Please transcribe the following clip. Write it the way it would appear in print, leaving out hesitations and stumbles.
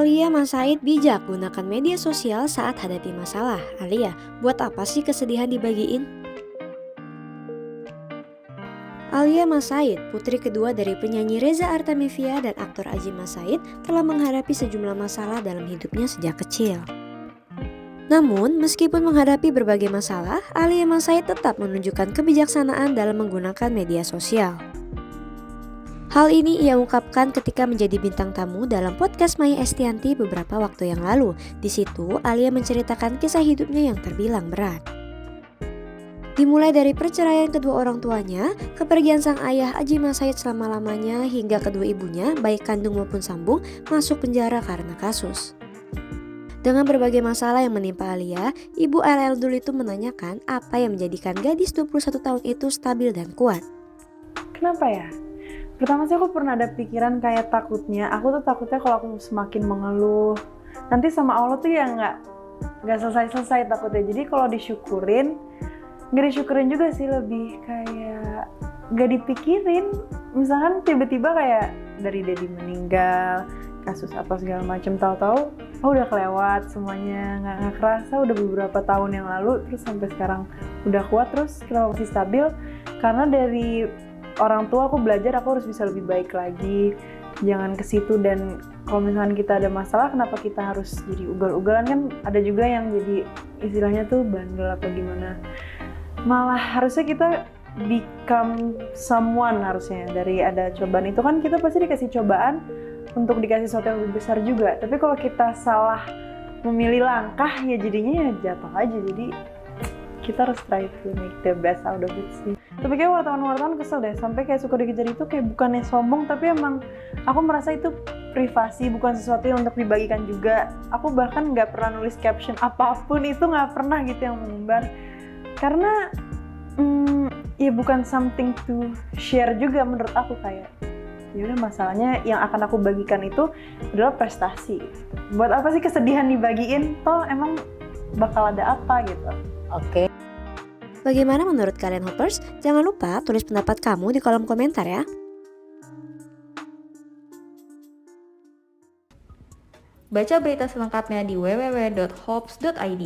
Alia Mas Said bijak gunakan media sosial saat hadapi masalah. Alia, buat apa sih kesedihan dibagiin? Alia Mas Said, putri kedua dari penyanyi Reza Artamevia dan aktor Aji Mas Said, telah menghadapi sejumlah masalah dalam hidupnya sejak kecil. Namun, meskipun menghadapi berbagai masalah, Alia Mas Said tetap menunjukkan kebijaksanaan dalam menggunakan media sosial. Hal ini ia ungkapkan ketika menjadi bintang tamu dalam podcast Maya Estianty beberapa waktu yang lalu. Di situ, Alia menceritakan kisah hidupnya yang terbilang berat. Dimulai dari perceraian kedua orang tuanya, kepergian sang ayah Aji Mas Said selama-lamanya, hingga kedua ibunya, baik kandung maupun sambung, masuk penjara karena kasus. Dengan berbagai masalah yang menimpa Alia, ibu RL dulu itu menanyakan apa yang menjadikan gadis 21 tahun itu stabil dan kuat. Kenapa ya? Pertama sih aku pernah ada pikiran kayak aku takutnya kalau aku semakin mengeluh, nanti sama Allah tuh ya nggak selesai takutnya. Jadi kalau nggak disyukurin juga sih, lebih kayak nggak dipikirin. Misalkan tiba-tiba kayak dari Dedi meninggal, kasus apa segala macam, tahu-tahu udah kelewat semuanya, nggak kerasa udah beberapa tahun yang lalu, terus sampai sekarang udah kuat, terus kita masih stabil karena dari orang tua aku belajar aku harus bisa lebih baik lagi, jangan ke situ. Dan kalau misalkan kita ada masalah, kenapa kita harus jadi ugal-ugalan? Kan ada juga yang jadi istilahnya tuh bandel apa gimana, malah harusnya kita become someone. Harusnya dari ada cobaan itu kan kita pasti dikasih cobaan untuk dikasih sesuatu yang lebih besar juga. Tapi kalau kita salah memilih langkah, ya jadinya ya jatuh aja. Jadi kita harus try to make the best out of it sih. Tapi kayak wartawan kesel deh, sampai kayak suka dikejar itu kayak bukannya sombong, tapi emang aku merasa itu privasi, bukan sesuatu yang untuk dibagikan juga. Aku bahkan nggak pernah nulis caption apapun itu, nggak pernah gitu yang mengumbar, karena ya bukan something to share juga menurut aku. Kayak ya udah, masalahnya yang akan aku bagikan itu adalah prestasi. Buat apa sih kesedihan dibagiin? Toh emang bakal ada apa gitu. Oke. Bagaimana menurut kalian Hoppers? Jangan lupa tulis pendapat kamu di kolom komentar ya. Baca berita selengkapnya di www.hops.id.